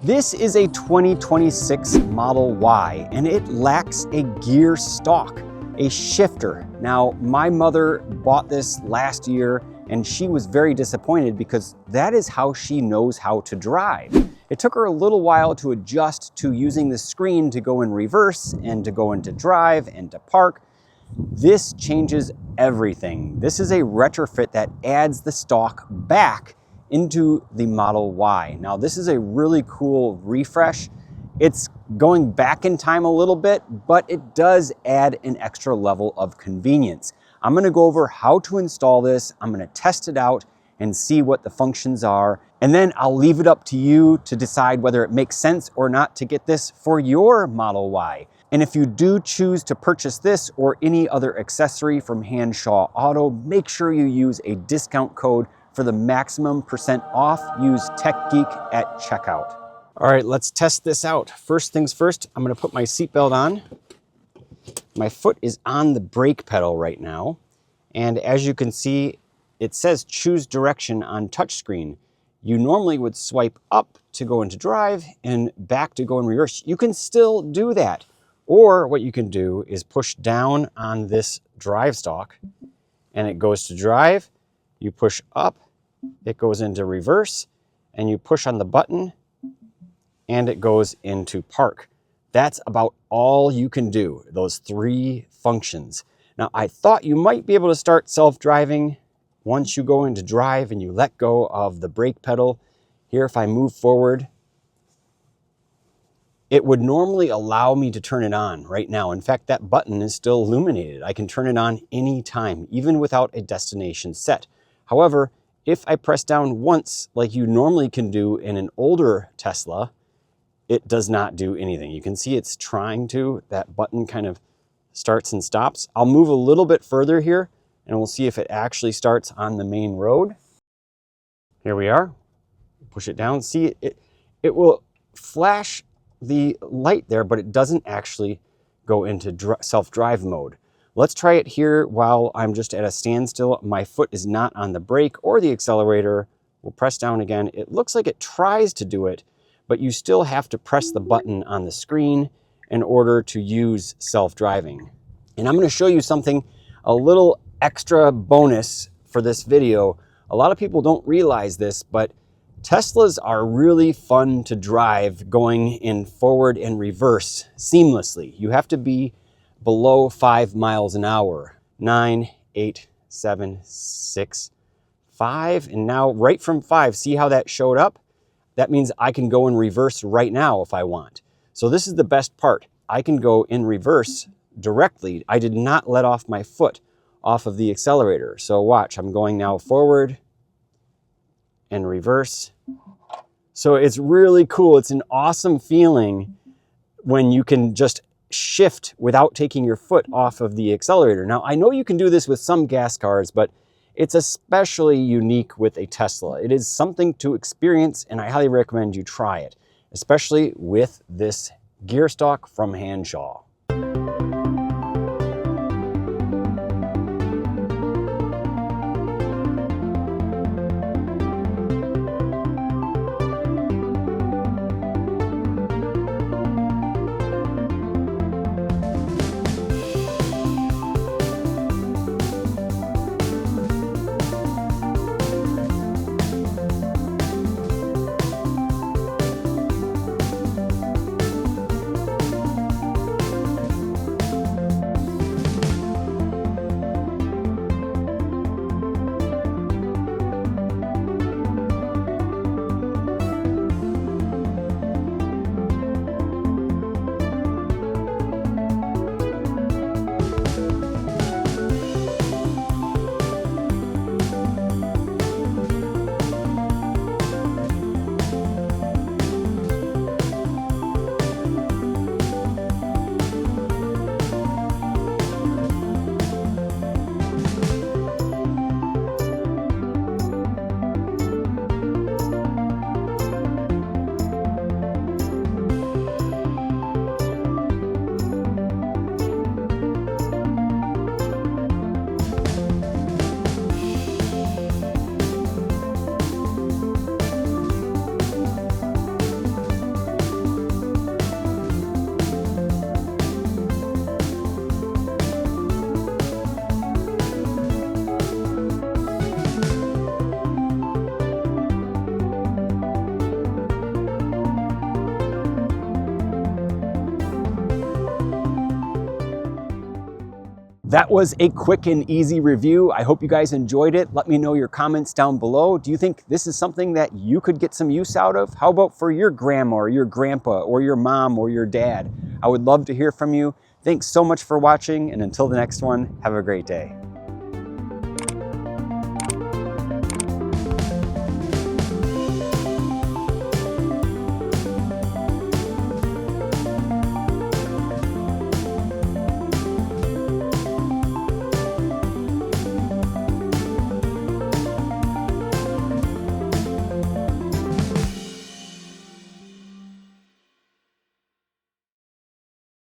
This is a 2026 Model Y, and it lacks a gear stalk, a shifter. Now, my mother bought this last year, and she was very disappointed because that is how she knows how to drive. It took her a little while to adjust to using the screen to go in reverse and to go into drive and to park. This changes everything. This is a retrofit that adds the stalk back into the Model Y. Now, this is a really cool refresh. It's going back in time a little bit, but it does add an extra level of convenience. I'm gonna go over how to install this. I'm gonna test it out and see what the functions are. And then I'll leave it up to you to decide whether it makes sense or not to get this for your Model Y. And if you do choose to purchase this or any other accessory from Hansshow Auto, make sure you use a discount code for the maximum % off. Use TechGeek at checkout. All right, let's test this out. First things first, I'm gonna put my seatbelt on. My foot is on the brake pedal right now. And as you can see, it says choose direction on touchscreen. You normally would swipe up to go into drive and back to go in reverse. You can still do that. Or what you can do is push down on this drive stalk and it goes to drive. You push up, it goes into reverse, and you push on the button and it goes into park. That's about all you can do, those 3 functions. Now, I thought you might be able to start self-driving once you go into drive and you let go of the brake pedal. Here, if I move forward, it would normally allow me to turn it on right now. In fact, that button is still illuminated. I can turn it on anytime, even without a destination set. However, if I press down once, like you normally can do in an older Tesla, it does not do anything. You can see it's trying to. That button kind of starts and stops. I'll move a little bit further here and we'll see if it actually starts on the main road. Here we are. Push it down. See, it will flash the light there, but it doesn't actually go into self-drive mode. Let's try it here while I'm just at a standstill. My foot is not on the brake or the accelerator. We'll press down again. It looks like it tries to do it, but you still have to press the button on the screen in order to use self-driving. And I'm going to show you something, a little extra bonus for this video. A lot of people don't realize this, but Teslas are really fun to drive going in forward and reverse seamlessly. You have to be below 5 miles an hour. 9, 8, 7, 6, 5, and now right from 5, see how that showed up? That means I can go in reverse right now if I want. So this is the best part. I can go in reverse directly. I did not let off my foot off of the accelerator. So watch, I'm going now forward and reverse. So it's really cool. It's an awesome feeling when you can just shift without taking your foot off of the accelerator. Now, I know you can do this with some gas cars, but it's especially unique with a Tesla. It is something to experience, and I highly recommend you try it, especially with this gear stalk from Hansshow. that was a quick and easy review. I hope you guys enjoyed it. Let me know your comments down below. Do you think this is something that you could get some use out of? How about for your grandma or your grandpa or your mom or your dad? I would love to hear from you. Thanks so much for watching, and until the next one, have a great day.